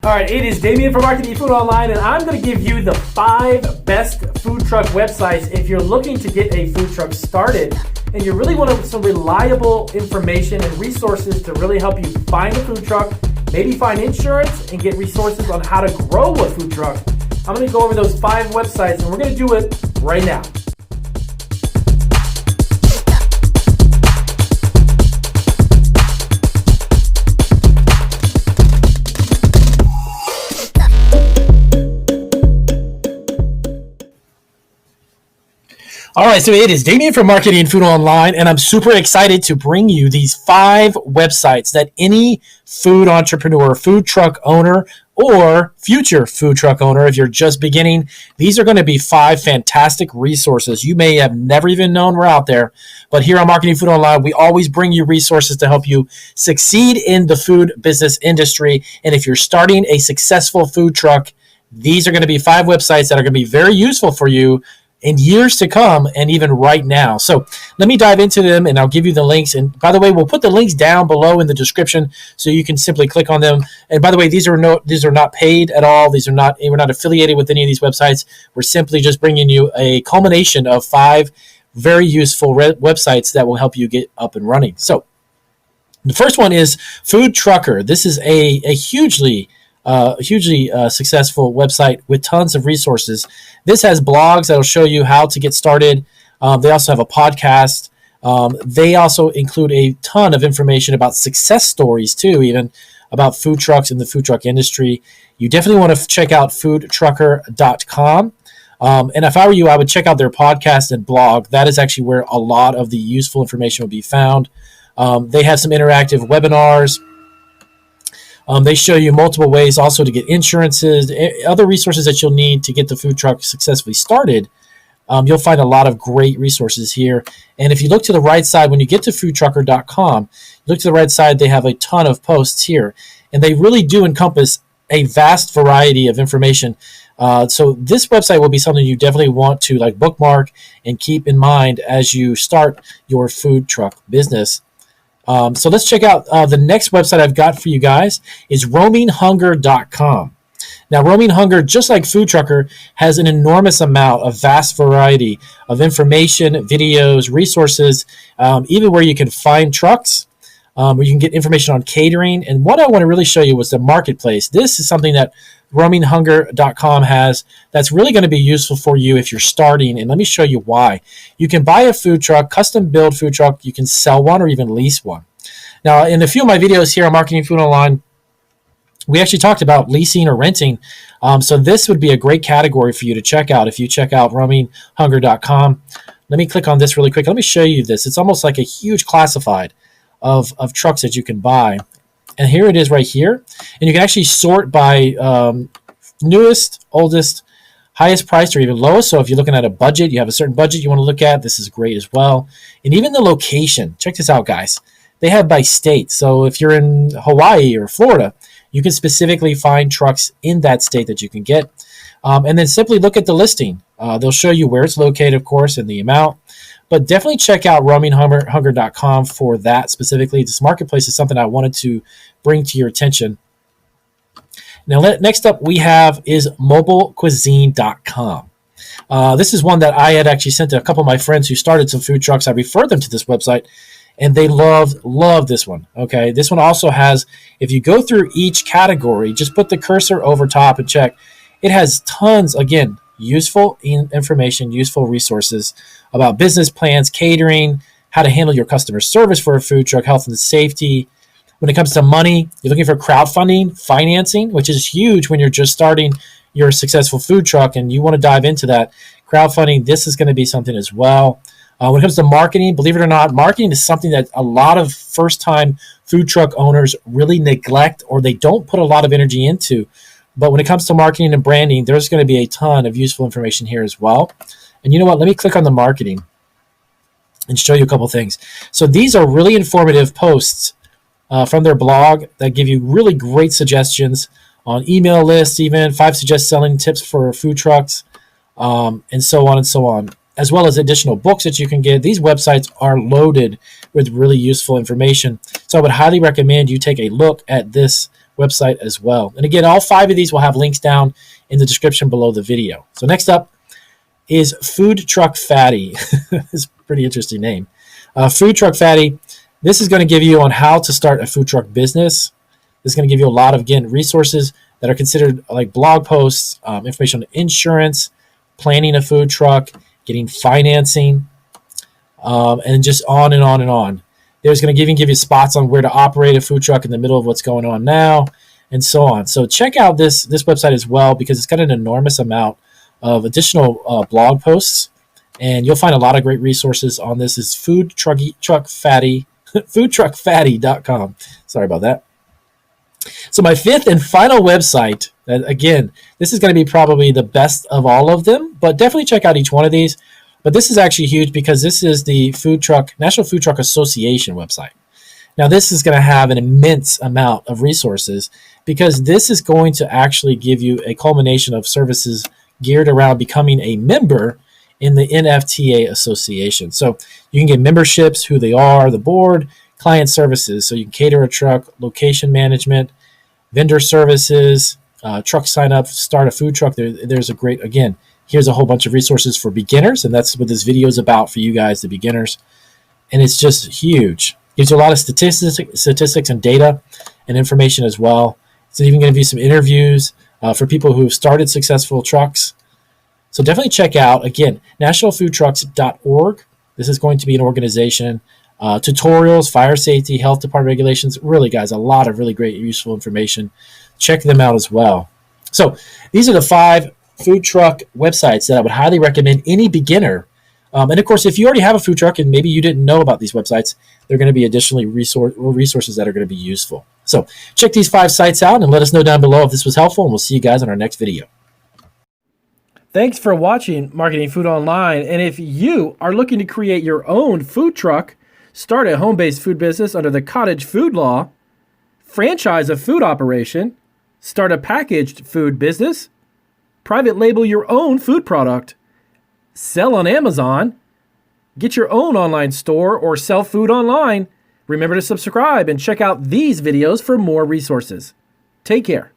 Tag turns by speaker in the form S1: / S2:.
S1: All right, it is Damien from Marketing Food Online, and I'm going to give you the 5 best food truck websites if you're looking to get a food truck started and you really want some reliable information and resources to really help you find a food truck, maybe find insurance, and get resources on how to grow a food truck. I'm going to go over those 5 websites, and we're going to do it right now. All right, so it is Damien from Marketing Food Online, and I'm super excited to bring you these 5 websites that any food entrepreneur, food truck owner, or future food truck owner, if you're just beginning, these are going to be 5 fantastic resources you may have never even known were out there. But here on Marketing Food Online, we always bring you resources to help you succeed in the food business industry. And if you're starting a successful food truck, these are going to be 5 websites that are going to be very useful for you in years to come and even right now. So let me dive into them and I'll give you the links. And by the way, we'll put the links down below in the description so you can simply click on them. And by the way, these are not paid at all. We're not affiliated with any of these websites. We're simply just bringing you a culmination of 5 very useful websites that will help you get up and running. So the first one is Food Trucker. This is a hugely successful website with tons of resources. This has blogs that will show you how to get started. They also have a podcast. They also include a ton of information about success stories too, even about food trucks in the food truck industry. You definitely want to check out foodtrucker.com. And if I were you, I would check out their podcast and blog. That is actually where a lot of the useful information will be found. They have some interactive webinars. They show you multiple ways also to get insurances, other resources that you'll need to get the food truck successfully started. You'll find a lot of great resources here. And if you look to the right side, when you get to foodtrucker.com, look to the right side, they have a ton of posts here. And they really do encompass a vast variety of information. So this website will be something you definitely want to bookmark and keep in mind as you start your food truck business. So let's check out the next website I've got for you guys is roaminghunger.com. Now, Roaming Hunger, just like Food Trucker, has an enormous amount of vast variety of information, videos, resources, even where you can find trucks, where you can get information on catering. And what I want to really show you was the marketplace. This is something that roaminghunger.com has that's really going to be useful for you if you're starting. And let me show you why. You can buy a food truck, custom build food truck. You can sell one or even lease one. Now, in a few of my videos here on Marketing Food Online, we actually talked about leasing or renting. So this would be a great category for you to check out if you check out roaminghunger.com. Let me click on this really quick. Let me show you this. It's almost like a huge classified of trucks that you can buy. And here it is right here. And you can actually sort by newest, oldest, highest price, or even lowest. So if you're looking at a budget, you have a certain budget you want to look at, this is great as well. And even the location. Check this out, guys. They have by state. So if you're in Hawaii or Florida, you can specifically find trucks in that state that you can get. And then simply look at the listing. They'll show you where it's located, of course, and the amount. But definitely check out roaminghunger.com for that specifically. This marketplace is something I wanted to bring to your attention. Now, next up we have is mobilecuisine.com. This is one that I had actually sent to a couple of my friends who started some food trucks. I referred them to this website, and they love this one. Okay, this one also has, if you go through each category, just put the cursor over top and check. It has tons, again, useful information, useful resources about business plans, catering, how to handle your customer service for a food truck, health and safety. When it comes to money, you're looking for crowdfunding, financing, which is huge when you're just starting your successful food truck and you want to dive into that. Crowdfunding, this is going to be something as well. When it comes to marketing, believe it or not, marketing is something that a lot of first-time food truck owners really neglect or they don't put a lot of energy into. But when it comes to marketing and branding, there's going to be a ton of useful information here as well. And you know what? Let me click on the marketing and show you a couple things. So these are really informative posts from their blog that give you really great suggestions on email lists, even 5 suggest selling tips for food trucks, and so on and so on, as well as additional books that you can get. These websites are loaded with really useful information. So I would highly recommend you take a look at this website as well. And again, all 5 of these will have links down in the description below the video. So next up is Food Truck Fatty. It's a pretty interesting name. Food Truck Fatty. This is going to give you on how to start a food truck business. This is going to give you a lot of, again, resources that are considered like blog posts, information on insurance, planning a food truck, getting financing, and just on and on and on. There's going to give you spots on where to operate a food truck in the middle of what's going on now, and so on. So check out this website as well, because it's got an enormous amount of additional blog posts, and you'll find a lot of great resources on this. Is Food Truck Fatty, foodtruckfatty.com. Sorry about that. So my 5th and final website, again, this is going to be probably the best of all of them, but definitely check out each one of these. But this is actually huge because this is the National Food Truck Association website. Now, this is going to have an immense amount of resources because this is going to actually give you a culmination of services geared around becoming a member in the NFTA Association. So you can get memberships, who they are, the board, client services. So you can cater a truck, location management, vendor services, truck sign up, start a food truck. There's a great, again, here's a whole bunch of resources for beginners, and that's what this video is about for you guys, the beginners. And it's just huge. Gives you a lot of statistics and data and information as well. It's even going to give you some interviews for people who have started successful trucks. So definitely check out, again, nationalfoodtrucks.org. This is going to be an organization. Tutorials, fire safety, health department regulations. Really, guys, a lot of really great, useful information. Check them out as well. So these are the 5 food truck websites that I would highly recommend any beginner. And of course, if you already have a food truck and maybe you didn't know about these websites, they're going to be additionally resources that are going to be useful. So check these 5 sites out and let us know down below if this was helpful, and we'll see you guys on our next video. Thanks for watching Marketing Food Online. And if you are looking to create your own food truck, start a home-based food business under the cottage food law, franchise a food operation, start a packaged food business, private label your own food product, sell on Amazon, get your own online store, or sell food online, remember to subscribe and check out these videos for more resources. Take care.